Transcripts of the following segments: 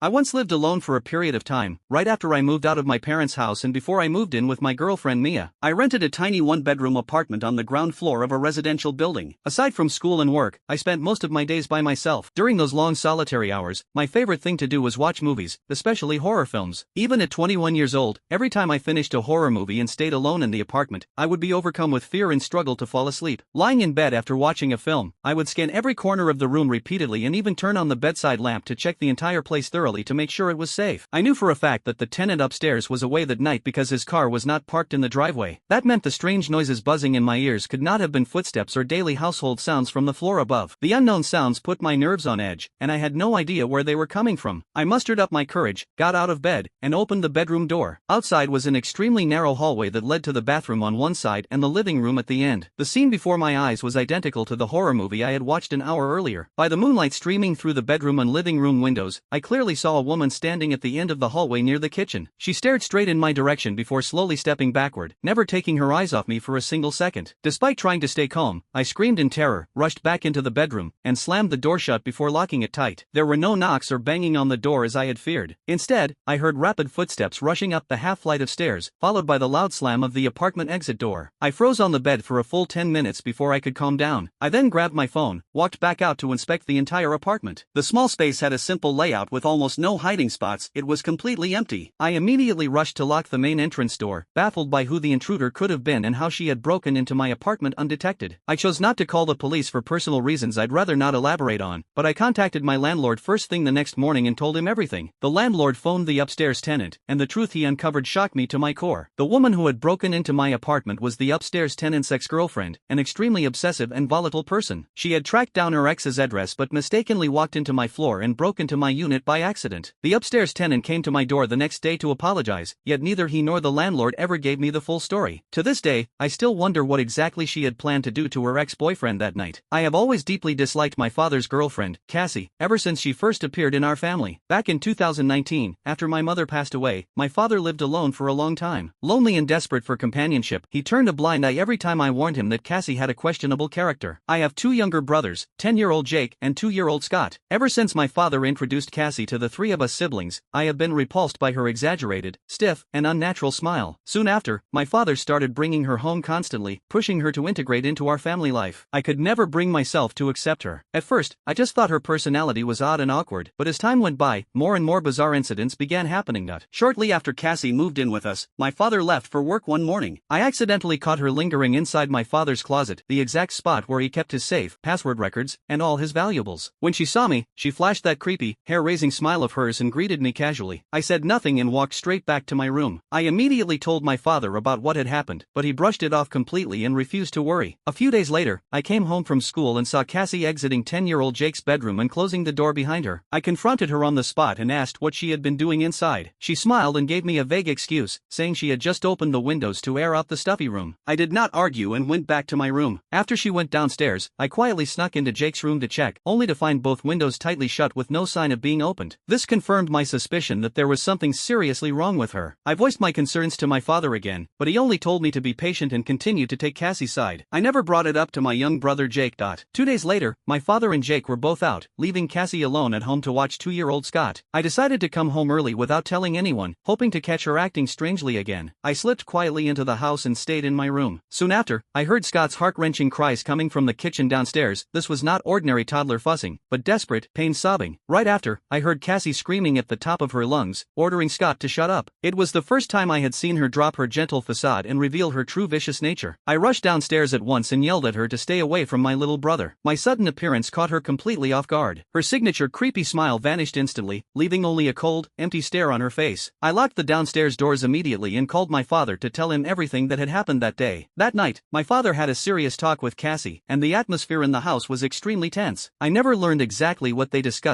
I once lived alone for a period of time, right after I moved out of my parents' house and before I moved in with my girlfriend Mia. I rented a tiny one-bedroom apartment on the ground floor of a residential building. Aside from school and work, I spent most of my days by myself. During those long solitary hours, my favorite thing to do was watch movies, especially horror films. Even at 21 years old, every time I finished a horror movie and stayed alone in the apartment, I would be overcome with fear and struggle to fall asleep. Lying in bed after watching a film, I would scan every corner of the room repeatedly and even turn on the bedside lamp to check the entire place thoroughly to make sure it was safe. I knew for a fact that the tenant upstairs was away that night because his car was not parked in the driveway. That meant the strange noises buzzing in my ears could not have been footsteps or daily household sounds from the floor above. The unknown sounds put my nerves on edge, and I had no idea where they were coming from. I mustered up my courage, got out of bed, and opened the bedroom door. Outside was an extremely narrow hallway that led to the bathroom on one side and the living room at the end. The scene before my eyes was identical to the horror movie I had watched an hour earlier. By the moonlight streaming through the bedroom and living room windows, I clearly saw a woman standing at the end of the hallway near the kitchen. She stared straight in my direction before slowly stepping backward, never taking her eyes off me for a single second. Despite trying to stay calm, I screamed in terror, rushed back into the bedroom, and slammed the door shut before locking it tight. There were no knocks or banging on the door as I had feared. Instead, I heard rapid footsteps rushing up the half-flight of stairs, followed by the loud slam of the apartment exit door. I froze on the bed for a full 10 minutes before I could calm down. I then grabbed my phone, walked back out to inspect the entire apartment. The small space had a simple layout with almost no hiding spots. It was completely empty. I immediately rushed to lock the main entrance door, baffled by who the intruder could have been and how she had broken into my apartment undetected. I chose not to call the police for personal reasons I'd rather not elaborate on, but I contacted my landlord first thing the next morning and told him everything. The landlord phoned the upstairs tenant, and the truth he uncovered shocked me to my core. The woman who had broken into my apartment was the upstairs tenant's ex-girlfriend, an extremely obsessive and volatile person. She had tracked down her ex's address but mistakenly walked into my floor and broke into my unit by accident. The upstairs tenant came to my door the next day to apologize, yet neither he nor the landlord ever gave me the full story. To this day, I still wonder what exactly she had planned to do to her ex-boyfriend that night. I have always deeply disliked my father's girlfriend, Cassie, ever since she first appeared in our family. Back in 2019, after my mother passed away, my father lived alone for a long time. Lonely and desperate for companionship, he turned a blind eye every time I warned him that Cassie had a questionable character. I have two younger brothers, 10-year-old Jake and 2-year-old Scott. Ever since my father introduced Cassie to the three of us siblings, I have been repulsed by her exaggerated, stiff, and unnatural smile. Soon after, my father started bringing her home constantly, pushing her to integrate into our family life. I could never bring myself to accept her. At first, I just thought her personality was odd and awkward, but as time went by, more and more bizarre incidents began happening. Shortly after Cassie moved in with us, my father left for work one morning. I accidentally caught her lingering inside my father's closet, the exact spot where he kept his safe, password records, and all his valuables. When she saw me, she flashed that creepy, hair-raising smile of hers and greeted me casually. I said nothing and walked straight back to my room. I immediately told my father about what had happened, but he brushed it off completely and refused to worry. A few days later, I came home from school and saw Cassie exiting 10-year-old Jake's bedroom and closing the door behind her. I confronted her on the spot and asked what she had been doing inside. She smiled and gave me a vague excuse, saying she had just opened the windows to air out the stuffy room. I did not argue and went back to my room. After she went downstairs, I quietly snuck into Jake's room to check, only to find both windows tightly shut with no sign of being opened. This confirmed my suspicion that there was something seriously wrong with her. I voiced my concerns to my father again, but he only told me to be patient and continue to take Cassie's side. I never brought it up to my young brother Jake. 2 days later, my father and Jake were both out, leaving Cassie alone at home to watch 2-year-old Scott. I decided to come home early without telling anyone, hoping to catch her acting strangely again. I slipped quietly into the house and stayed in my room. Soon after, I heard Scott's heart-wrenching cries coming from the kitchen downstairs. This was not ordinary toddler fussing, but desperate, pain sobbing. Right after, I heard Cassie screaming at the top of her lungs, ordering Scott to shut up. It was the first time I had seen her drop her gentle facade and reveal her true vicious nature. I rushed downstairs at once and yelled at her to stay away from my little brother. My sudden appearance caught her completely off guard. Her signature creepy smile vanished instantly, leaving only a cold, empty stare on her face. I locked the downstairs doors immediately and called my father to tell him everything that had happened that day. That night, my father had a serious talk with Cassie, and the atmosphere in the house was extremely tense. I never learned exactly what they discussed.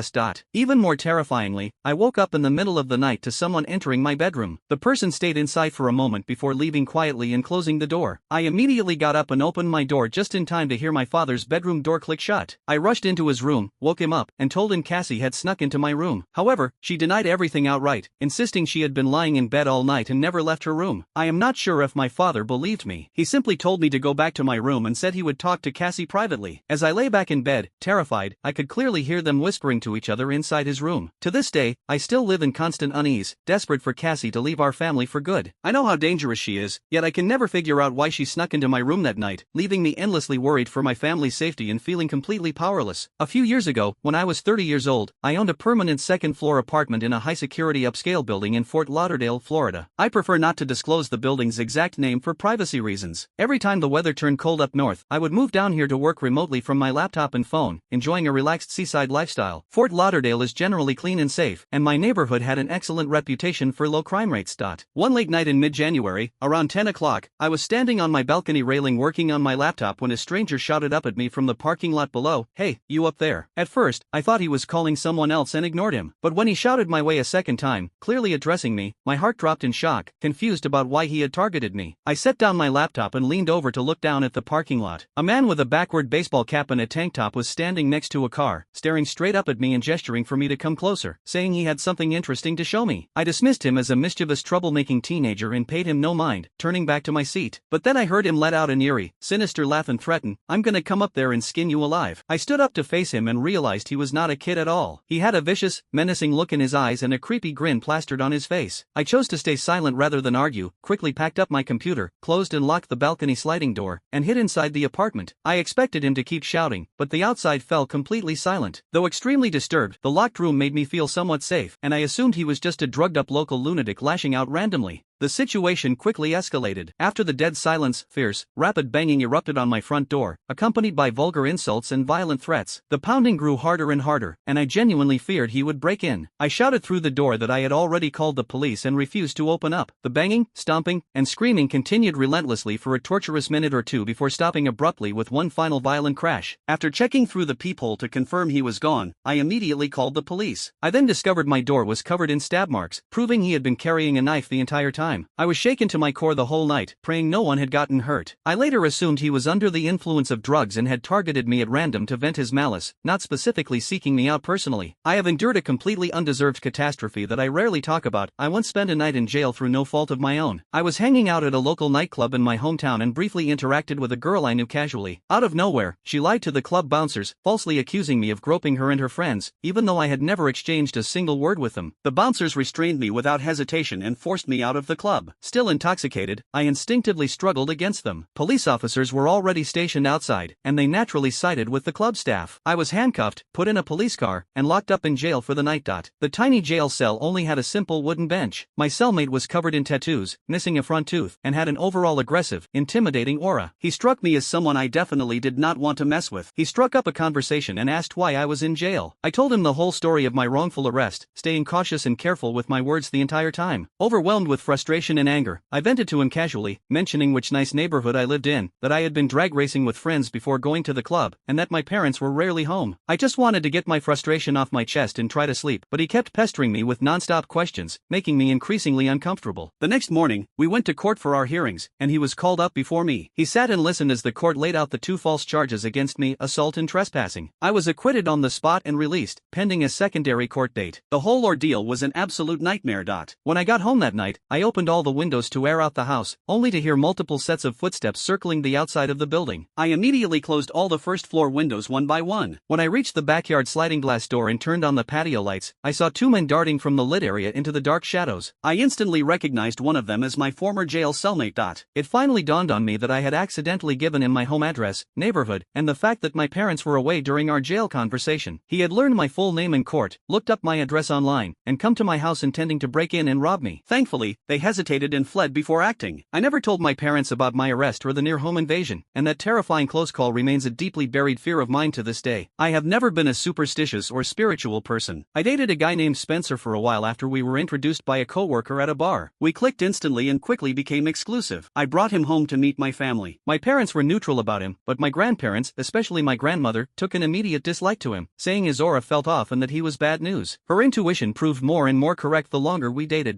Even more terrifyingly, I woke up in the middle of the night to someone entering my bedroom. The person stayed inside for a moment before leaving quietly and closing the door. I immediately got up and opened my door just in time to hear my father's bedroom door click shut. I rushed into his room, woke him up, and told him Cassie had snuck into my room. However, she denied everything outright, insisting she had been lying in bed all night and never left her room. I am not sure if my father believed me. He simply told me to go back to my room and said he would talk to Cassie privately. As I lay back in bed, terrified, I could clearly hear them whispering to each other inside his room. To this day, I still live in constant unease, desperate for Cassie to leave our family for good. I know how dangerous she is, yet I can never figure out why she snuck into my room that night, leaving me endlessly worried for my family's safety and feeling completely powerless. A few years ago, when I was 30 years old, I owned a permanent second-floor apartment in a high-security upscale building in Fort Lauderdale, Florida. I prefer not to disclose the building's exact name for privacy reasons. Every time the weather turned cold up north, I would move down here to work remotely from my laptop and phone, enjoying a relaxed seaside lifestyle. Fort Lauderdale is generally clean and safe, and my neighborhood had an excellent reputation for low crime rates. One late night in mid-January, around 10 o'clock, I was standing on my balcony railing working on my laptop when a stranger shouted up at me from the parking lot below, "Hey, you up there." At first, I thought he was calling someone else and ignored him, but when he shouted my way a second time, clearly addressing me, my heart dropped in shock, confused about why he had targeted me. I set down my laptop and leaned over to look down at the parking lot. A man with a backward baseball cap and a tank top was standing next to a car, staring straight up at me and gesturing for me to come closer, saying he had something interesting to show me. I dismissed him as a mischievous troublemaking teenager and paid him no mind, turning back to my seat. But then I heard him let out an eerie, sinister laugh and threaten, "I'm gonna come up there and skin you alive." I stood up to face him and realized he was not a kid at all. He had a vicious, menacing look in his eyes and a creepy grin plastered on his face. I chose to stay silent rather than argue, quickly packed up my computer, closed and locked the balcony sliding door, and hid inside the apartment. I expected him to keep shouting, but the outside fell completely silent. Though extremely disturbed, the locked room made me feel somewhat safe, and I assumed he was just a drugged-up local lunatic lashing out randomly. The situation quickly escalated. After the dead silence, fierce, rapid banging erupted on my front door, accompanied by vulgar insults and violent threats. The pounding grew harder and harder, and I genuinely feared he would break in. I shouted through the door that I had already called the police and refused to open up. The banging, stomping, and screaming continued relentlessly for a torturous minute or two before stopping abruptly with one final violent crash. After checking through the peephole to confirm he was gone, I immediately called the police. I then discovered my door was covered in stab marks, proving he had been carrying a knife the entire time. I was shaken to my core the whole night, praying no one had gotten hurt. I later assumed he was under the influence of drugs and had targeted me at random to vent his malice, not specifically seeking me out personally. I have endured a completely undeserved catastrophe that I rarely talk about. I once spent a night in jail through no fault of my own. I was hanging out at a local nightclub in my hometown and briefly interacted with a girl I knew casually. Out of nowhere, she lied to the club bouncers, falsely accusing me of groping her and her friends, even though I had never exchanged a single word with them. The bouncers restrained me without hesitation and forced me out of the club. Still intoxicated, I instinctively struggled against them. Police officers were already stationed outside, and they naturally sided with the club staff. I was handcuffed, put in a police car, and locked up in jail for the night. The tiny jail cell only had a simple wooden bench. My cellmate was covered in tattoos, missing a front tooth, and had an overall aggressive, intimidating aura. He struck me as someone I definitely did not want to mess with. He struck up a conversation and asked why I was in jail. I told him the whole story of my wrongful arrest, staying cautious and careful with my words the entire time. Overwhelmed with frustration and anger, I vented to him casually, mentioning which nice neighborhood I lived in, that I had been drag racing with friends before going to the club, and that my parents were rarely home. I just wanted to get my frustration off my chest and try to sleep, but he kept pestering me with non-stop questions, making me increasingly uncomfortable. The next morning, we went to court for our hearings, and he was called up before me. He sat and listened as the court laid out the two false charges against me: assault and trespassing. I was acquitted on the spot and released, pending a secondary court date. The whole ordeal was an absolute nightmare. When I got home that night, I opened all the windows to air out the house, only to hear multiple sets of footsteps circling the outside of the building. I immediately closed all the first floor windows one by one. When I reached the backyard sliding glass door and turned on the patio lights, I saw two men darting from the lit area into the dark shadows. I instantly recognized one of them as my former jail cellmate. It finally dawned on me that I had accidentally given him my home address, neighborhood, and the fact that my parents were away during our jail conversation. He had learned my full name in court, looked up my address online, and come to my house intending to break in and rob me. Thankfully, they hesitated and fled before acting. I never told my parents about my arrest or the near-home invasion, and that terrifying close call remains a deeply buried fear of mine to this day. I have never been a superstitious or spiritual person. I dated a guy named Spencer for a while after we were introduced by a coworker at a bar. We clicked instantly and quickly became exclusive. I brought him home to meet my family. My parents were neutral about him, but my grandparents, especially my grandmother, took an immediate dislike to him, saying his aura felt off and that he was bad news. Her intuition proved more and more correct the longer we dated.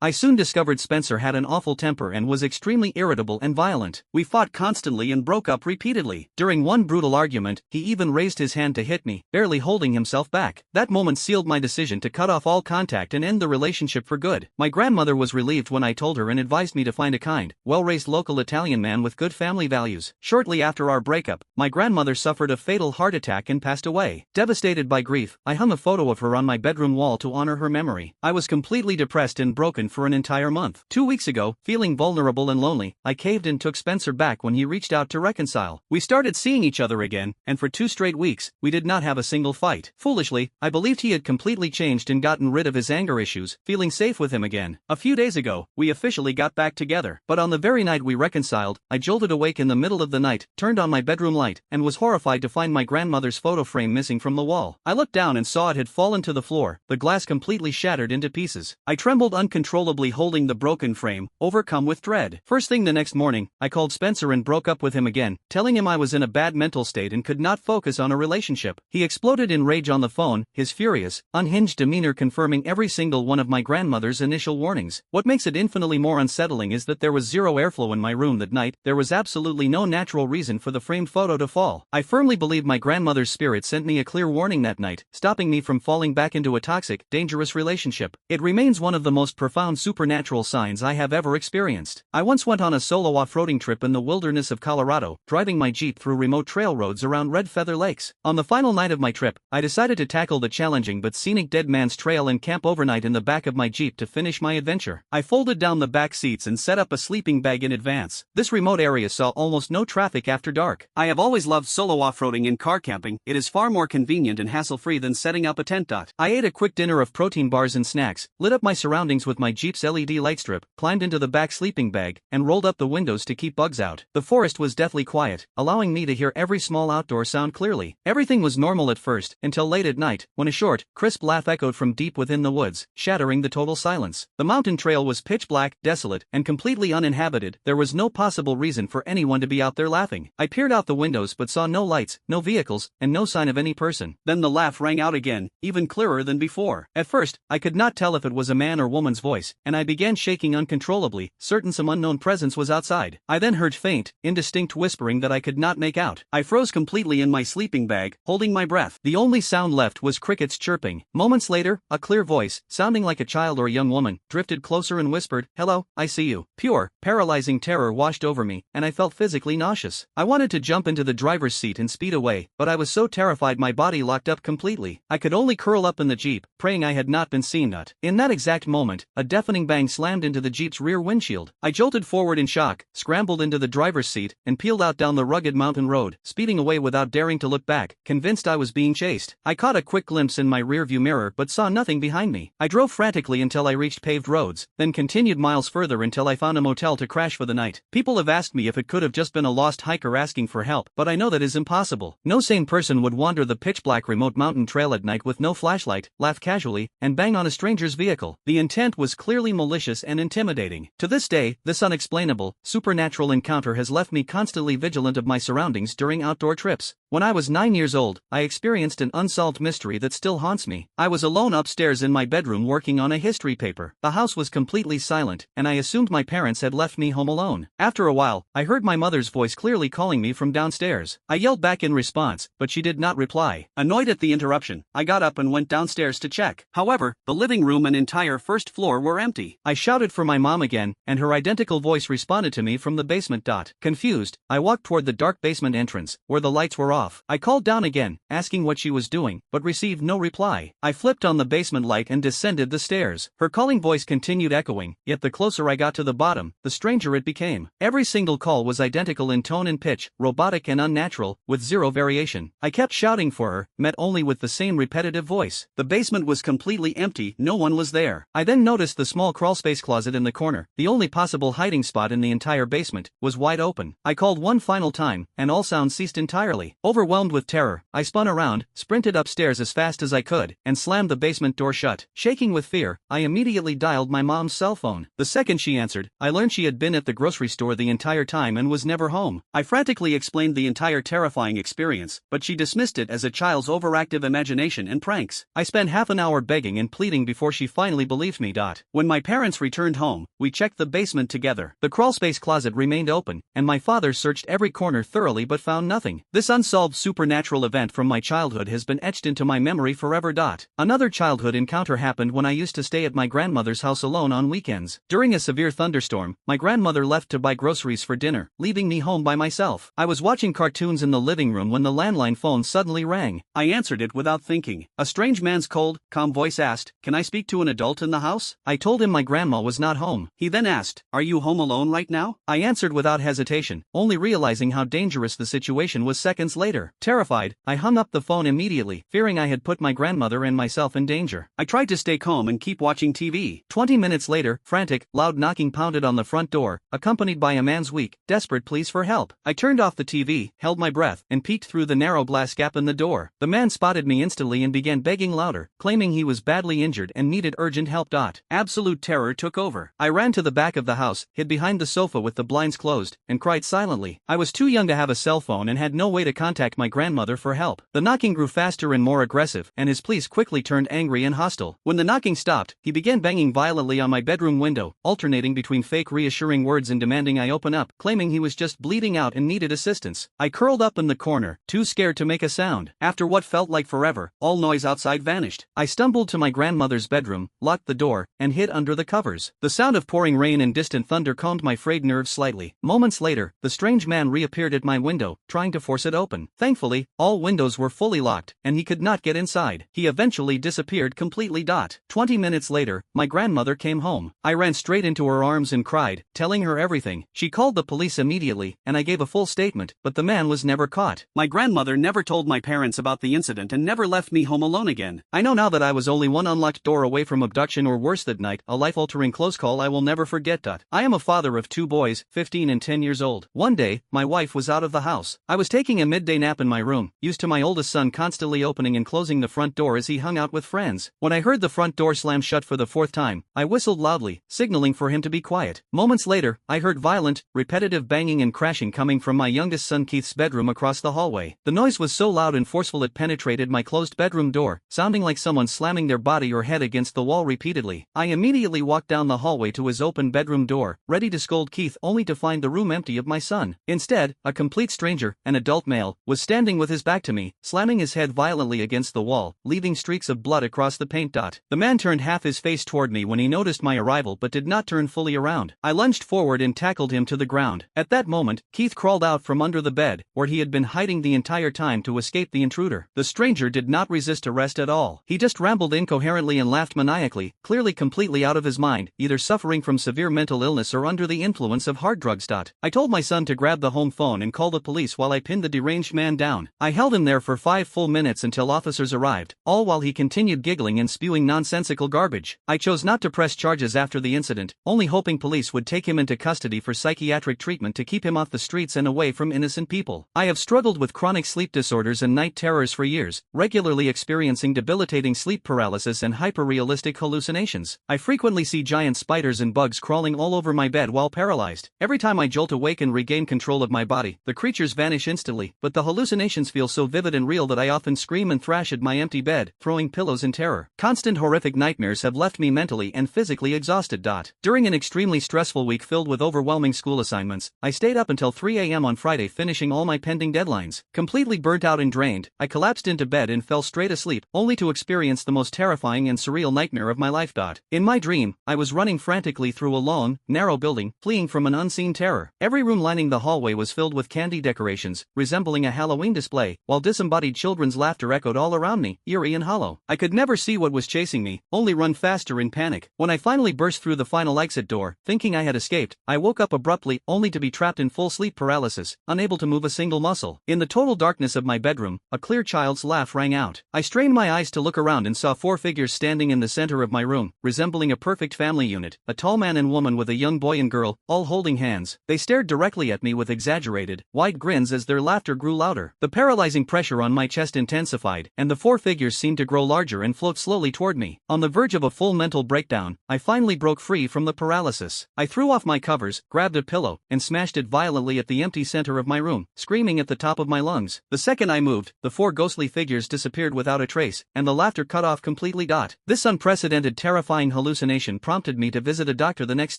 I soon discovered discovered Spencer had an awful temper and was extremely irritable and violent. We fought constantly and broke up repeatedly. During one brutal argument, he even raised his hand to hit me, barely holding himself back. That moment sealed my decision to cut off all contact and end the relationship for good. My grandmother was relieved when I told her and advised me to find a kind, well-raised local Italian man with good family values. Shortly after our breakup, my grandmother suffered a fatal heart attack and passed away. Devastated by grief, I hung a photo of her on my bedroom wall to honor her memory. I was completely depressed and broken for an entire month. 2 weeks ago, feeling vulnerable and lonely, I caved and took Spencer back when he reached out to reconcile. We started seeing each other again, and for 2 straight weeks, we did not have a single fight. Foolishly, I believed he had completely changed and gotten rid of his anger issues, feeling safe with him again. A few days ago, we officially got back together. But on the very night we reconciled, I jolted awake in the middle of the night, turned on my bedroom light, and was horrified to find my grandmother's photo frame missing from the wall. I looked down and saw it had fallen to the floor, the glass completely shattered into pieces. I trembled uncontrollably holding the broken frame, overcome with dread. First thing the next morning, I called Spencer and broke up with him again, telling him I was in a bad mental state and could not focus on a relationship. He exploded in rage on the phone, his furious, unhinged demeanor confirming every single one of my grandmother's initial warnings. What makes it infinitely more unsettling is that there was zero airflow in my room that night. There was absolutely no natural reason for the framed photo to fall. I firmly believe my grandmother's spirit sent me a clear warning that night, stopping me from falling back into a toxic, dangerous relationship. It remains one of the most profound supernatural signs I have ever experienced. I once went on a solo off-roading trip in the wilderness of Colorado, driving my Jeep through remote trail roads around Red Feather Lakes. On the final night of my trip, I decided to tackle the challenging but scenic Dead Man's Trail and camp overnight in the back of my Jeep to finish my adventure. I folded down the back seats and set up a sleeping bag in advance. This remote area saw almost no traffic after dark. I have always loved solo off-roading and car camping. It is far more convenient and hassle-free than setting up a tent. I ate a quick dinner of protein bars and snacks, lit up my surroundings with my Jeep's LED light strip, climbed into the back sleeping bag, and rolled up the windows to keep bugs out. The forest was deathly quiet, allowing me to hear every small outdoor sound clearly. Everything was normal at first, until late at night, when a short, crisp laugh echoed from deep within the woods, shattering the total silence. The mountain trail was pitch black, desolate, and completely uninhabited. There was no possible reason for anyone to be out there laughing. I peered out the windows but saw no lights, no vehicles, and no sign of any person. Then the laugh rang out again, even clearer than before. At first, I could not tell if it was a man or woman's voice, and I began shaking uncontrollably, certain some unknown presence was outside. I then heard faint, indistinct whispering that I could not make out. I froze completely in my sleeping bag, holding my breath. The only sound left was crickets chirping. Moments later, a clear voice, sounding like a child or a young woman, drifted closer and whispered, "Hello, I see you." Pure, paralyzing terror washed over me, and I felt physically nauseous. I wanted to jump into the driver's seat and speed away, but I was so terrified my body locked up completely. I could only curl up in the Jeep, praying I had not been seen. In that exact moment, a deafening bang slammed into the Jeep's rear windshield. I jolted forward in shock, scrambled into the driver's seat, and peeled out down the rugged mountain road, speeding away without daring to look back, convinced I was being chased. I caught a quick glimpse in my rearview mirror but saw nothing behind me. I drove frantically until I reached paved roads, then continued miles further until I found a motel to crash for the night. People have asked me if it could have just been a lost hiker asking for help, but I know that is impossible. No sane person would wander the pitch-black remote mountain trail at night with no flashlight, laugh casually, and bang on a stranger's vehicle. The intent was clearly malicious and intimidating. To this day, this unexplainable, supernatural encounter has left me constantly vigilant of my surroundings during outdoor trips. When I was 9 years old, I experienced an unsolved mystery that still haunts me. I was alone upstairs in my bedroom working on a history paper. The house was completely silent, and I assumed my parents had left me home alone. After a while, I heard my mother's voice clearly calling me from downstairs. I yelled back in response, but she did not reply. Annoyed at the interruption, I got up and went downstairs to check. However, the living room and entire first floor were empty. I shouted for my mom again, and her identical voice responded to me from the basement. Confused, I walked toward the dark basement entrance, where the lights were off. I called down again, asking what she was doing, but received no reply. I flipped on the basement light and descended the stairs. Her calling voice continued echoing, yet the closer I got to the bottom, the stranger it became. Every single call was identical in tone and pitch, robotic and unnatural, with zero variation. I kept shouting for her, met only with the same repetitive voice. The basement was completely empty, no one was there. I then noticed the small crawlspace closet in the corner, the only possible hiding spot in the entire basement, was wide open. I called one final time, and all sound ceased entirely. Overwhelmed with terror, I spun around, sprinted upstairs as fast as I could, and slammed the basement door shut. Shaking with fear, I immediately dialed my mom's cell phone. The second she answered, I learned she had been at the grocery store the entire time and was never home. I frantically explained the entire terrifying experience, but she dismissed it as a child's overactive imagination and pranks. I spent half an hour begging and pleading before she finally believed me. When my parents returned home, we checked the basement together. The crawlspace closet remained open, and my father searched every corner thoroughly but found nothing. This unsolved supernatural event from my childhood has been etched into my memory forever. Another childhood encounter happened when I used to stay at my grandmother's house alone on weekends. During a severe thunderstorm, my grandmother left to buy groceries for dinner, leaving me home by myself. I was watching cartoons in the living room when the landline phone suddenly rang. I answered it without thinking. A strange man's cold, calm voice asked, "Can I speak to an adult in the house?" I told him my grandma was not home. He then asked, "Are you home alone right now?" I answered without hesitation, only realizing how dangerous the situation was seconds later. Terrified, I hung up the phone immediately, fearing I had put my grandmother and myself in danger. I tried to stay calm and keep watching TV. 20 minutes later, frantic, loud knocking pounded on the front door, accompanied by a man's weak, desperate pleas for help. I turned off the TV, held my breath, and peeked through the narrow glass gap in the door. The man spotted me instantly and began begging louder, claiming he was badly injured and needed urgent help. Absolute terror took over. I ran to the back of the house, hid behind the sofa with the blinds closed, and cried silently. I was too young to have a cell phone and had no way to contact my grandmother for help. The knocking grew faster and more aggressive, and his pleas quickly turned angry and hostile. When the knocking stopped, he began banging violently on my bedroom window, alternating between fake reassuring words and demanding I open up, claiming he was just bleeding out and needed assistance. I curled up in the corner, too scared to make a sound. After what felt like forever, all noise outside vanished. I stumbled to my grandmother's bedroom, locked the door, and hid under the covers. The sound of pouring rain and distant thunder calmed my frayed nerves slightly. Moments later, the strange man reappeared at my window, trying to force it open. Thankfully, all windows were fully locked, and he could not get inside. He eventually disappeared completely. 20 minutes later, my grandmother came home. I ran straight into her arms and cried, telling her everything. She called the police immediately, and I gave a full statement, but the man was never caught. My grandmother never told my parents about the incident and never left me home alone again. I know now that I was only one unlocked door away from abduction or worse that night, a life-altering close call I will never forget. I am a father of 2 boys, 15 and 10 years old. One day, my wife was out of the house. I was taking a midday nap in my room, used to my oldest son constantly opening and closing the front door as he hung out with friends. When I heard the front door slam shut for the 4th time, I whistled loudly, signaling for him to be quiet. Moments later, I heard violent, repetitive banging and crashing coming from my youngest son Keith's bedroom across the hallway. The noise was so loud and forceful it penetrated my closed bedroom door, sounding like someone slamming their body or head against the wall repeatedly. I immediately walked down the hallway to his open bedroom door, ready to scold Keith, only to find the room empty of my son. Instead, a complete stranger, an adult male, was standing with his back to me, slamming his head violently against the wall, leaving streaks of blood across the paint. The man turned half his face toward me when he noticed my arrival but did not turn fully around. I lunged forward and tackled him to the ground. At that moment, Keith crawled out from under the bed, where he had been hiding the entire time to escape the intruder. The stranger did not resist arrest at all. He just rambled incoherently and laughed maniacally, clearly completely out of his mind, either suffering from severe mental illness or under the influence of hard drugs. I told my son to grab the home phone and call the police while I pinned the deranged man down. I held him there for 5 full minutes until officers arrived, all while he continued giggling and spewing nonsensical garbage. I chose not to press charges after the incident, only hoping police would take him into custody for psychiatric treatment to keep him off the streets and away from innocent people. I have struggled with chronic sleep disorders and night terrors for years, regularly experiencing debilitating sleep paralysis and hyper-realistic hallucinations. I frequently see giant spiders and bugs crawling all over my bed while paralyzed. Every time I jolt awake and regain control of my body, the creatures vanish instantly, but the hallucinations feel so vivid and real that I often scream and thrash at my empty bed, throwing pillows in terror. Constant horrific nightmares have left me mentally and physically exhausted. During an extremely stressful week filled with overwhelming school assignments, I stayed up until 3 a.m. on Friday finishing all my pending deadlines. Completely burnt out and drained, I collapsed into bed and fell straight asleep, only to experience the most terrifying and surreal nightmare of my life. In my dream, I was running frantically through a long, narrow building, fleeing from an unseen terror. Every room lining the hallway was filled with candy decorations, resembling a Halloween display, while disembodied children's laughter echoed all around me, eerie and hollow. I could never see what was chasing me, only run faster in panic. When I finally burst through the final exit door, thinking I had escaped, I woke up abruptly, only to be trapped in full sleep paralysis, unable to move a single muscle. In the total darkness of my bedroom, a clear child's laugh rang out. I strained my eyes to look around and saw 4 figures standing in the center of my room, resembling a perfect family unit, a tall man and woman with a young boy and girl, all holding hands. They stared directly at me with exaggerated, wide grins as their laughter grew louder. The paralyzing pressure on my chest intensified, and the four figures seemed to grow larger and float slowly toward me. On the verge of a full mental breakdown, I finally broke free from the paralysis. I threw off my covers, grabbed a pillow, and smashed it violently at the empty center of my room, screaming at the top of my lungs. The second I moved, the four ghostly figures disappeared without a trace, and the laughter cut off completely. This unprecedented terrifying hallucination prompted me to visit a doctor the next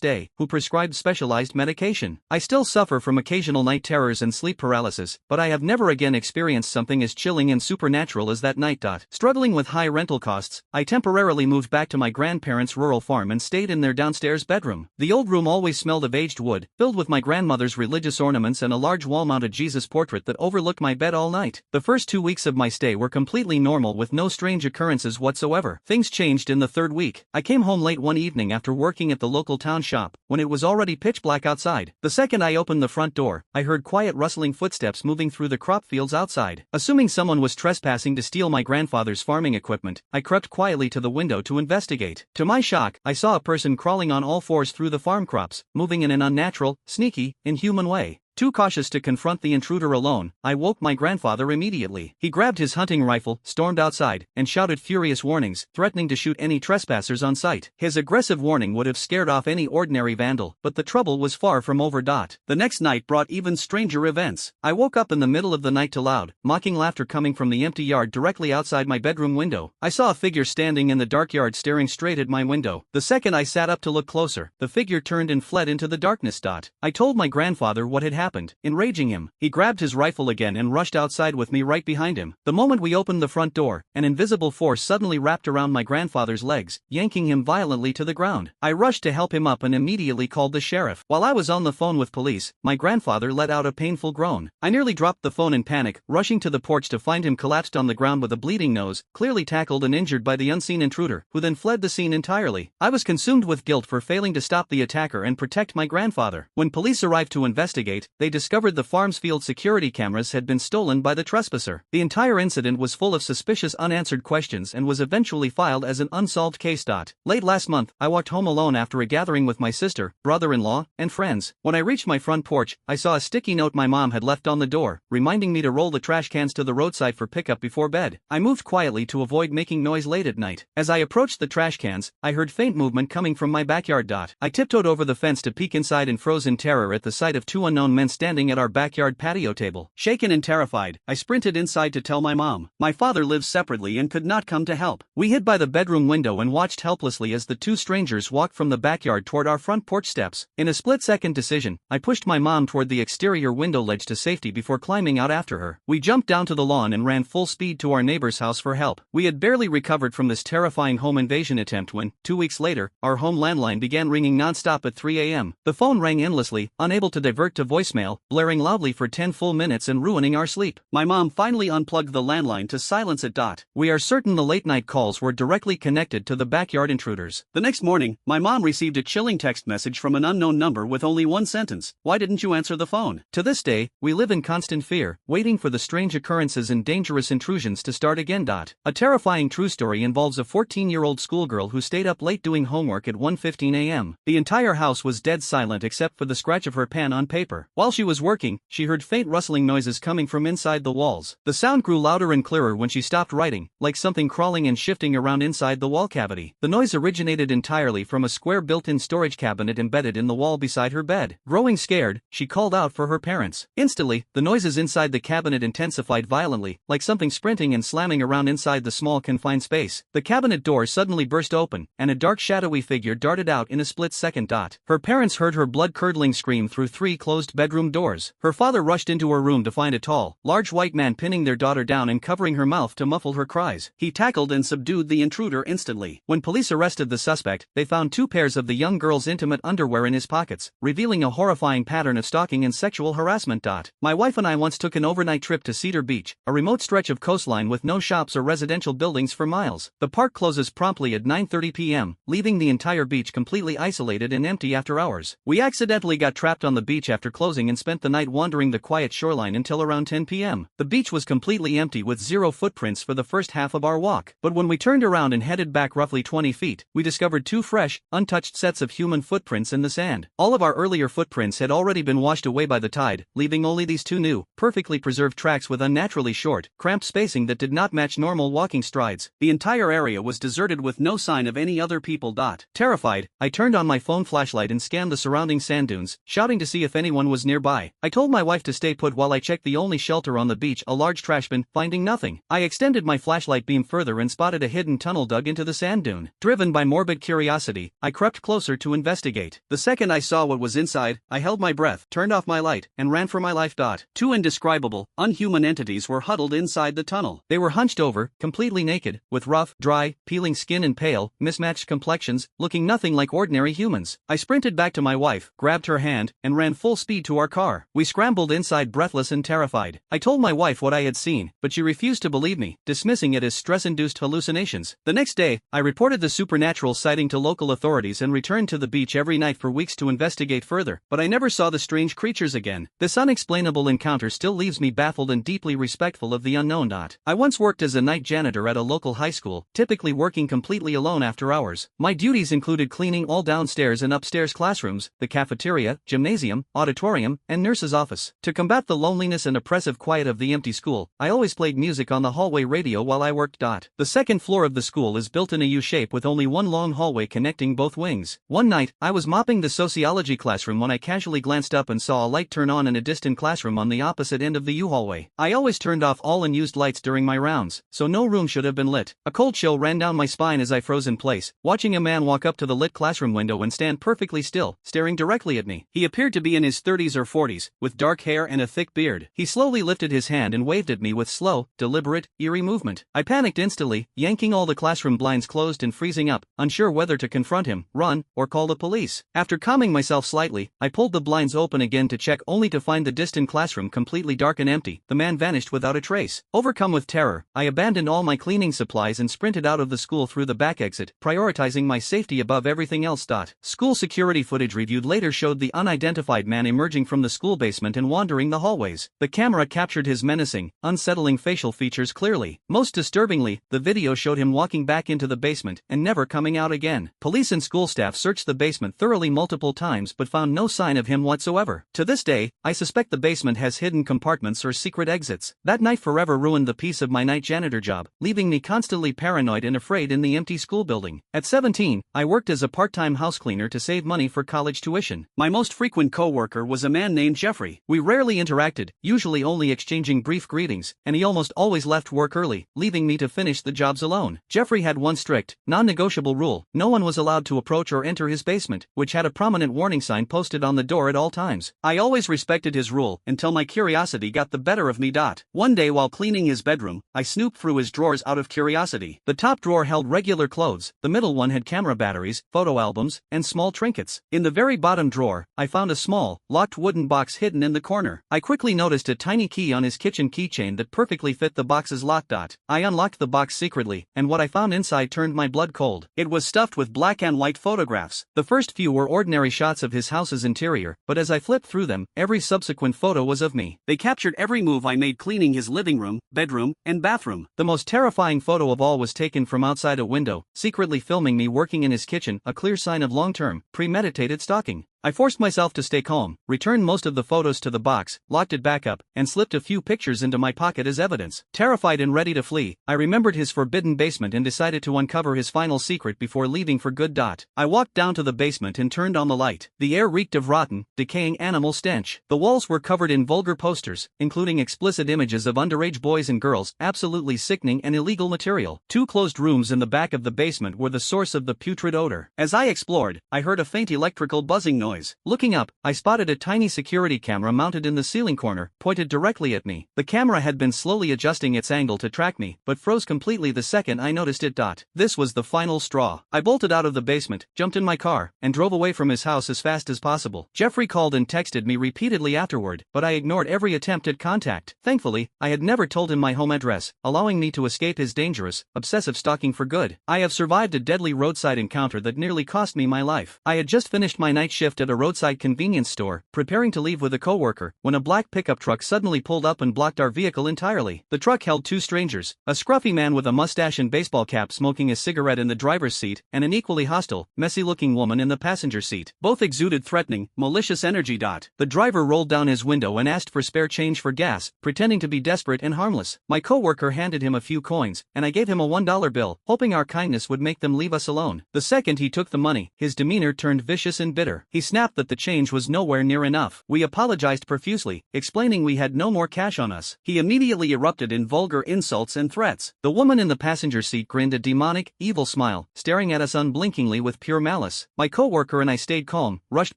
day, who prescribed specialized medication. I still suffer from occasional night terrors and sleep paralysis, but I have never again experienced something as chilling and supernatural as that night. Struggling with high rental costs, I temporarily moved back to my grandparents' rural farm and stayed in their downstairs bedroom. The old room always smelled of aged wood, filled with my grandmother's religious ornaments and a large wall-mounted Jesus portrait that overlooked my bed all night. The first 2 weeks of my stay were completely normal with no strange occurrences whatsoever. Things changed in the third week. I came home late one evening after working at the local town shop, when it was already pitch black outside. The second I opened the front door, I heard quiet rustling footsteps moving through the crop fields outside. Assuming someone was trespassing to steal my grandfather's farming equipment, I crept quietly to the window to investigate. To my shock, I saw a person crawling on all fours through the farm crops, moving in an unnatural, sneaky, inhuman way. Too cautious to confront the intruder alone, I woke my grandfather immediately. He grabbed his hunting rifle, stormed outside, and shouted furious warnings, threatening to shoot any trespassers on sight. His aggressive warning would have scared off any ordinary vandal, but the trouble was far from over. The next night brought even stranger events. I woke up in the middle of the night to loud, mocking laughter coming from the empty yard directly outside my bedroom window. I saw a figure standing in the dark yard staring straight at my window. The second I sat up to look closer, the figure turned and fled into the darkness. I told my grandfather what had happened, enraging him. He grabbed his rifle again and rushed outside with me right behind him. The moment we opened the front door, an invisible force suddenly wrapped around my grandfather's legs, yanking him violently to the ground. I rushed to help him up and immediately called the sheriff. While I was on the phone with police, my grandfather let out a painful groan. I nearly dropped the phone in panic, rushing to the porch to find him collapsed on the ground with a bleeding nose, clearly tackled and injured by the unseen intruder, who then fled the scene entirely. I was consumed with guilt for failing to stop the attacker and protect my grandfather. When police arrived to investigate, they discovered the farm's field security cameras had been stolen by the trespasser. The entire incident was full of suspicious unanswered questions and was eventually filed as an unsolved case. Late last month, I walked home alone after a gathering with my sister, brother-in-law, and friends. When I reached my front porch, I saw a sticky note my mom had left on the door, reminding me to roll the trash cans to the roadside for pickup before bed. I moved quietly to avoid making noise late at night. As I approached the trash cans, I heard faint movement coming from my backyard. I tiptoed over the fence to peek inside and froze in terror at the sight of two unknown men standing at our backyard patio table. Shaken and terrified, I sprinted inside to tell my mom. My father lives separately and could not come to help. We hid by the bedroom window and watched helplessly as the two strangers walked from the backyard toward our front porch steps. In a split-second decision, I pushed my mom toward the exterior window ledge to safety before climbing out after her. We jumped down to the lawn and ran full speed to our neighbor's house for help. We had barely recovered from this terrifying home invasion attempt when, 2 weeks later, our home landline began ringing non-stop at 3 a.m. The phone rang endlessly, unable to divert to voicemail, blaring loudly for 10 full minutes and ruining our sleep. My mom finally unplugged the landline to silence it. We are certain the late-night calls were directly connected to the backyard intruders. The next morning, my mom received a chilling text message from an unknown number with only one sentence: "Why didn't you answer the phone?" To this day, we live in constant fear, waiting for the strange occurrences and dangerous intrusions to start again. A terrifying true story involves a 14-year-old schoolgirl who stayed up late doing homework at 1:15 a.m. The entire house was dead silent except for the scratch of her pen on paper. While she was working, she heard faint rustling noises coming from inside the walls. The sound grew louder and clearer when she stopped writing, like something crawling and shifting around inside the wall cavity. The noise originated entirely from a square built-in storage cabinet embedded in the wall beside her bed. Growing scared, she called out for her parents. Instantly, the noises inside the cabinet intensified violently, like something sprinting and slamming around inside the small confined space. The cabinet door suddenly burst open, and a dark shadowy figure darted out in a split second. Her parents heard her blood-curdling scream through 3 closed bedroom doors. Her father rushed into her room to find a tall, large white man pinning their daughter down and covering her mouth to muffle her cries. He tackled and subdued the intruder instantly. When police arrested the suspect, they found 2 pairs of the young girl's intimate underwear in his pockets, revealing a horrifying pattern of stalking and sexual harassment. My wife and I once took an overnight trip to Cedar Beach, a remote stretch of coastline with no shops or residential buildings for miles. The park closes promptly at 9:30 p.m., leaving the entire beach completely isolated and empty after hours. We accidentally got trapped on the beach after closing closing and spent the night wandering the quiet shoreline until around 10 p.m. The beach was completely empty with 0 footprints for the first half of our walk, but when we turned around and headed back roughly 20 feet, we discovered 2 fresh, untouched sets of human footprints in the sand. All of our earlier footprints had already been washed away by the tide, leaving only these 2 new, perfectly preserved tracks with unnaturally short, cramped spacing that did not match normal walking strides. The entire area was deserted with no sign of any other people. Terrified, I turned on my phone flashlight and scanned the surrounding sand dunes, shouting to see if anyone was nearby. I told my wife to stay put while I checked the only shelter on the beach, a large trash bin. Finding nothing, I extended my flashlight beam further and spotted a hidden tunnel dug into the sand dune. Driven by morbid curiosity, I crept closer to investigate. The second I saw what was inside, I held my breath, turned off my light, and ran for my life. 2 indescribable, unhuman entities were huddled inside the tunnel. They were hunched over, completely naked, with rough, dry, peeling skin and pale, mismatched complexions, looking nothing like ordinary humans. I sprinted back to my wife, grabbed her hand, and ran full speed to our car. We scrambled inside breathless and terrified. I told my wife what I had seen, but she refused to believe me, dismissing it as stress-induced hallucinations. The next day, I reported the supernatural sighting to local authorities and returned to the beach every night for weeks to investigate further, but I never saw the strange creatures again. This unexplainable encounter still leaves me baffled and deeply respectful of the unknown. I once worked as a night janitor at a local high school, typically working completely alone after hours. My duties included cleaning all downstairs and upstairs classrooms, the cafeteria, gymnasium, auditorium, and nurse's office. To combat the loneliness and oppressive quiet of the empty school, I always played music on the hallway radio while I worked. The second floor of the school is built in a U-shape with only one long hallway connecting both wings. One night, I was mopping the sociology classroom when I casually glanced up and saw a light turn on in a distant classroom on the opposite end of the U-hallway. I always turned off all unused lights during my rounds, so no room should have been lit. A cold chill ran down my spine as I froze in place, watching a man walk up to the lit classroom window and stand perfectly still, staring directly at me. He appeared to be in his 30s or 40s, with dark hair and a thick beard. He slowly lifted his hand and waved at me with slow, deliberate, eerie movement. I panicked instantly, yanking all the classroom blinds closed and freezing up, unsure whether to confront him, run, or call the police. After calming myself slightly, I pulled the blinds open again to check, only to find the distant classroom completely dark and empty. The man vanished without a trace. Overcome with terror, I abandoned all my cleaning supplies and sprinted out of the school through the back exit, prioritizing my safety above everything else. School security footage reviewed later showed the unidentified man emerging from the school basement and wandering the hallways. The camera captured his menacing, unsettling facial features clearly. Most disturbingly, the video showed him walking back into the basement and never coming out again. Police and school staff searched the basement thoroughly multiple times but found no sign of him whatsoever. To this day, I suspect the basement has hidden compartments or secret exits. That night forever ruined the peace of my night janitor job, leaving me constantly paranoid and afraid in the empty school building. At 17, I worked as a part-time house cleaner to save money for college tuition. My most frequent co-worker was a man named Jeffrey. We rarely interacted, usually only exchanging brief greetings, and he almost always left work early, leaving me to finish the jobs alone. Jeffrey had one strict, non-negotiable rule: no one was allowed to approach or enter his basement, which had a prominent warning sign posted on the door at all times. I always respected his rule, until my curiosity got the better of me. One day while cleaning his bedroom, I snooped through his drawers out of curiosity. The top drawer held regular clothes, the middle one had camera batteries, photo albums, and small trinkets. In the very bottom drawer, I found a small, locked wooden box hidden in the corner. I quickly noticed a tiny key on his kitchen keychain that perfectly fit the box's lock. I unlocked the box secretly, and what I found inside turned my blood cold. It was stuffed with black and white photographs. The first few were ordinary shots of his house's interior, but as I flipped through them, every subsequent photo was of me. They captured every move I made cleaning his living room, bedroom, and bathroom. The most terrifying photo of all was taken from outside a window, secretly filming me working in his kitchen, a clear sign of long-term, premeditated stalking. I forced myself to stay calm, returned most of the photos to the box, locked it back up, and slipped a few pictures into my pocket as evidence. Terrified and ready to flee, I remembered his forbidden basement and decided to uncover his final secret before leaving for good. I walked down to the basement and turned on the light. The air reeked of rotten, decaying animal stench. The walls were covered in vulgar posters, including explicit images of underage boys and girls, absolutely sickening and illegal material. 2 closed rooms in the back of the basement were the source of the putrid odor. As I explored, I heard a faint electrical buzzing noise. Looking up, I spotted a tiny security camera mounted in the ceiling corner, pointed directly at me. The camera had been slowly adjusting its angle to track me, but froze completely the second I noticed it. This was the final straw. I bolted out of the basement, jumped in my car, and drove away from his house as fast as possible. Jeffrey called and texted me repeatedly afterward, but I ignored every attempt at contact. Thankfully, I had never told him my home address, allowing me to escape his dangerous, obsessive stalking for good. I have survived a deadly roadside encounter that nearly cost me my life. I had just finished my night shift at a roadside convenience store, preparing to leave with a coworker, when a black pickup truck suddenly pulled up and blocked our vehicle entirely. The truck held two strangers, a scruffy man with a mustache and baseball cap smoking a cigarette in the driver's seat, and an equally hostile, messy-looking woman in the passenger seat. Both exuded threatening, malicious energy. The driver rolled down his window and asked for spare change for gas, pretending to be desperate and harmless. My coworker handed him a few coins, and I gave him a $1 bill, hoping our kindness would make them leave us alone. The second he took the money, his demeanor turned vicious and bitter. He snapped that the change was nowhere near enough. We apologized profusely, explaining we had no more cash on us. He immediately erupted in vulgar insults and threats. The woman in the passenger seat grinned a demonic, evil smile, staring at us unblinkingly with pure malice. My coworker and I stayed calm, rushed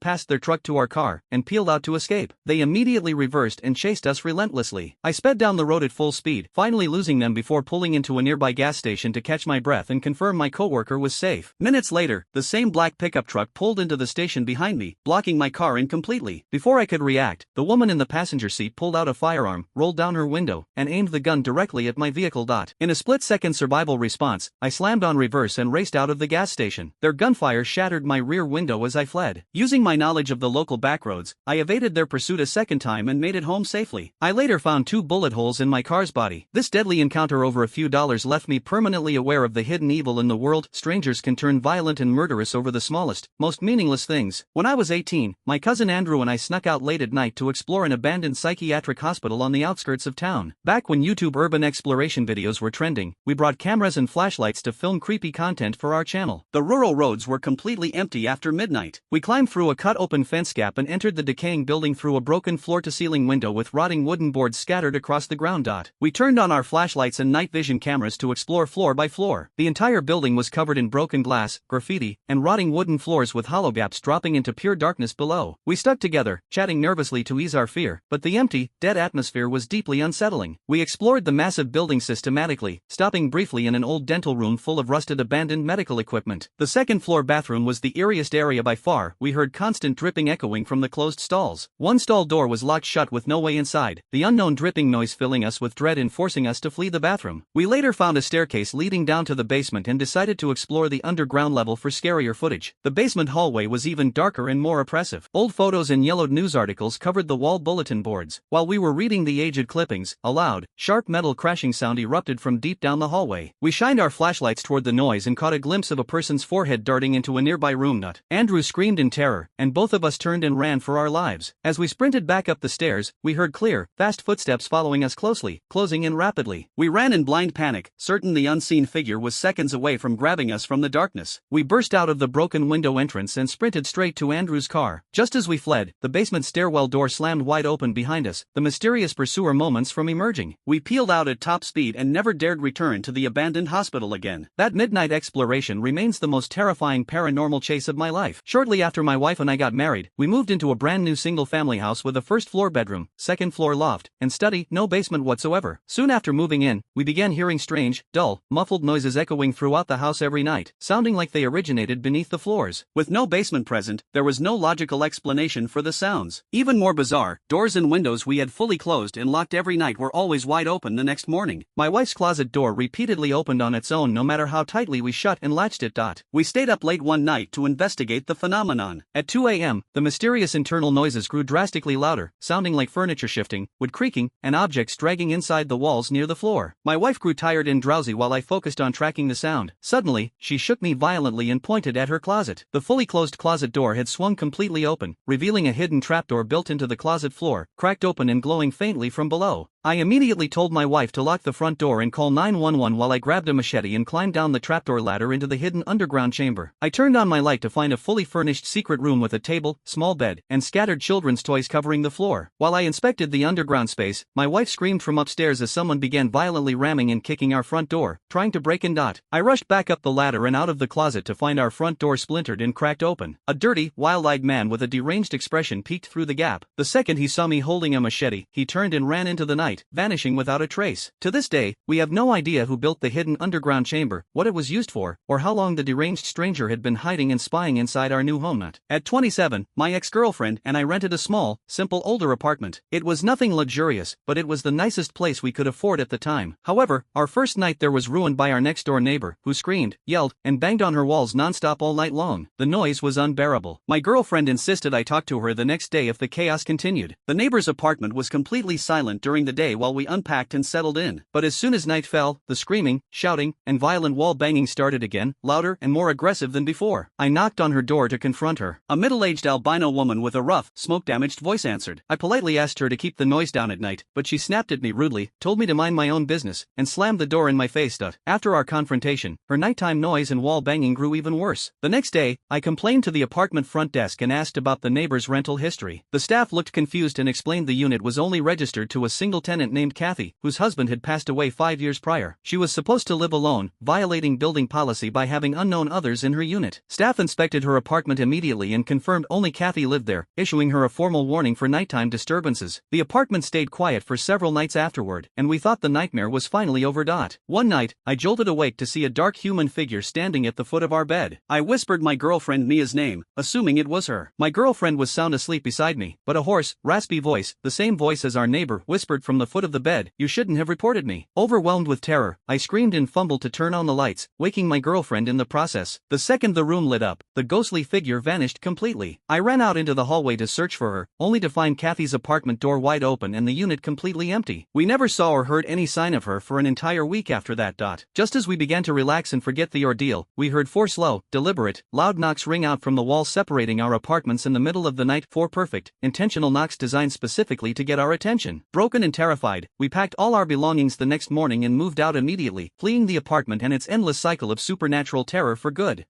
past their truck to our car, and peeled out to escape. They immediately reversed and chased us relentlessly. I sped down the road at full speed, finally losing them before pulling into a nearby gas station to catch my breath and confirm my coworker was safe. Minutes later, the same black pickup truck pulled into the station behind me, blocking my car in completely. Before I could react, the woman in the passenger seat pulled out a firearm, rolled down her window, and aimed the gun directly at my vehicle. In a split-second survival response, I slammed on reverse and raced out of the gas station. Their gunfire shattered my rear window as I fled. Using my knowledge of the local backroads, I evaded their pursuit a second time and made it home safely. I later found 2 bullet holes in my car's body. This deadly encounter over a few dollars left me permanently aware of the hidden evil in the world. Strangers can turn violent and murderous over the smallest, most meaningless things. When I was 18, my cousin Andrew and I snuck out late at night to explore an abandoned psychiatric hospital on the outskirts of town. Back when YouTube urban exploration videos were trending, we brought cameras and flashlights to film creepy content for our channel. The rural roads were completely empty after midnight. We climbed through a cut-open fence gap and entered the decaying building through a broken floor-to-ceiling window with rotting wooden boards scattered across the ground. We turned on our flashlights and night vision cameras to explore floor by floor. The entire building was covered in broken glass, graffiti, and rotting wooden floors with hollow gaps dropping into pure darkness below. We stuck together, chatting nervously to ease our fear, but the empty, dead atmosphere was deeply unsettling. We explored the massive building systematically, stopping briefly in an old dental room full of rusted abandoned medical equipment. The second-floor bathroom was the eeriest area by far. We heard constant dripping echoing from the closed stalls. One stall door was locked shut with no way inside, the unknown dripping noise filling us with dread and forcing us to flee the bathroom. We later found a staircase leading down to the basement and decided to explore the underground level for scarier footage. The basement hallway was even darker and more oppressive. Old photos and yellowed news articles covered the wall bulletin boards. While we were reading the aged clippings, a loud, sharp metal crashing sound erupted from deep down the hallway. We shined our flashlights toward the noise and caught a glimpse of a person's forehead darting into a nearby room. Andrew screamed in terror, and both of us turned and ran for our lives. As we sprinted back up the stairs, we heard clear, fast footsteps following us closely, closing in rapidly. We ran in blind panic, certain the unseen figure was seconds away from grabbing us from the darkness. We burst out of the broken window entrance and sprinted straight to Andrew's car. Just as we fled, the basement stairwell door slammed wide open behind us, the mysterious pursuer moments from emerging. We peeled out at top speed and never dared return to the abandoned hospital again. That midnight exploration remains the most terrifying paranormal chase of my life. Shortly after my wife and I got married, we moved into a brand new single-family house with a first-floor bedroom, second-floor loft, and study, no basement whatsoever. Soon after moving in, we began hearing strange, dull, muffled noises echoing throughout the house every night, sounding like they originated beneath the floors. With no basement present, there was no logical explanation for the sounds. Even more bizarre, doors and windows we had fully closed and locked every night were always wide open the next morning. My wife's closet door repeatedly opened on its own no matter how tightly we shut and latched it. We stayed up late one night to investigate the phenomenon. At 2 a.m., the mysterious internal noises grew drastically louder, sounding like furniture shifting, wood creaking, and objects dragging inside the walls near the floor. My wife grew tired and drowsy while I focused on tracking the sound. Suddenly, she shook me violently and pointed at her closet. The fully closed closet door had swung completely open, revealing a hidden trapdoor built into the closet floor, cracked open and glowing faintly from below. I immediately told my wife to lock the front door and call 911 while I grabbed a machete and climbed down the trapdoor ladder into the hidden underground chamber. I turned on my light to find a fully furnished secret room with a table, small bed, and scattered children's toys covering the floor. While I inspected the underground space, my wife screamed from upstairs as someone began violently ramming and kicking our front door, trying to break in. I rushed back up the ladder and out of the closet to find our front door splintered and cracked open. A dirty, wild-eyed man with a deranged expression peeked through the gap. The second he saw me holding a machete, he turned and ran into the night, night, vanishing without a trace. To this day, we have no idea who built the hidden underground chamber, what it was used for, or how long the deranged stranger had been hiding and spying inside our new home. At 27, my ex-girlfriend and I rented a small, simple older apartment. It was nothing luxurious, but it was the nicest place we could afford at the time. However, our first night there was ruined by our next-door neighbor, who screamed, yelled, and banged on her walls non-stop all night long. The noise was unbearable. My girlfriend insisted I talk to her the next day if the chaos continued. The neighbor's apartment was completely silent during the day while we unpacked and settled in. But as soon as night fell, the screaming, shouting, and violent wall banging started again, louder and more aggressive than before. I knocked on her door to confront her. A middle-aged albino woman with a rough, smoke-damaged voice answered. I politely asked her to keep the noise down at night, but she snapped at me rudely, told me to mind my own business, and slammed the door in my face. After our confrontation, her nighttime noise and wall banging grew even worse. The next day, I complained to the apartment front desk and asked about the neighbor's rental history. The staff looked confused and explained the unit was only registered to a single tenant named Kathy, whose husband had passed away 5 years prior. She was supposed to live alone, violating building policy by having unknown others in her unit. Staff inspected her apartment immediately and confirmed only Kathy lived there, issuing her a formal warning for nighttime disturbances. The apartment stayed quiet for several nights afterward, and we thought the nightmare was finally over. One night, I jolted awake to see a dark human figure standing at the foot of our bed. I whispered my girlfriend Mia's name, assuming it was her. My girlfriend was sound asleep beside me, but a hoarse, raspy voice, the same voice as our neighbor, whispered from the foot of the bed, "You shouldn't have reported me." Overwhelmed with terror, I screamed and fumbled to turn on the lights, waking my girlfriend in the process. The second the room lit up, the ghostly figure vanished completely. I ran out into the hallway to search for her, only to find Kathy's apartment door wide open and the unit completely empty. We never saw or heard any sign of her for an entire week after that. Just as we began to relax and forget the ordeal, we heard 4 slow, deliberate, loud knocks ring out from the wall separating our apartments in the middle of the night. 4 perfect, intentional knocks designed specifically to get our attention. Broken and terrified, we packed all our belongings the next morning and moved out immediately, fleeing the apartment and its endless cycle of supernatural terror for good.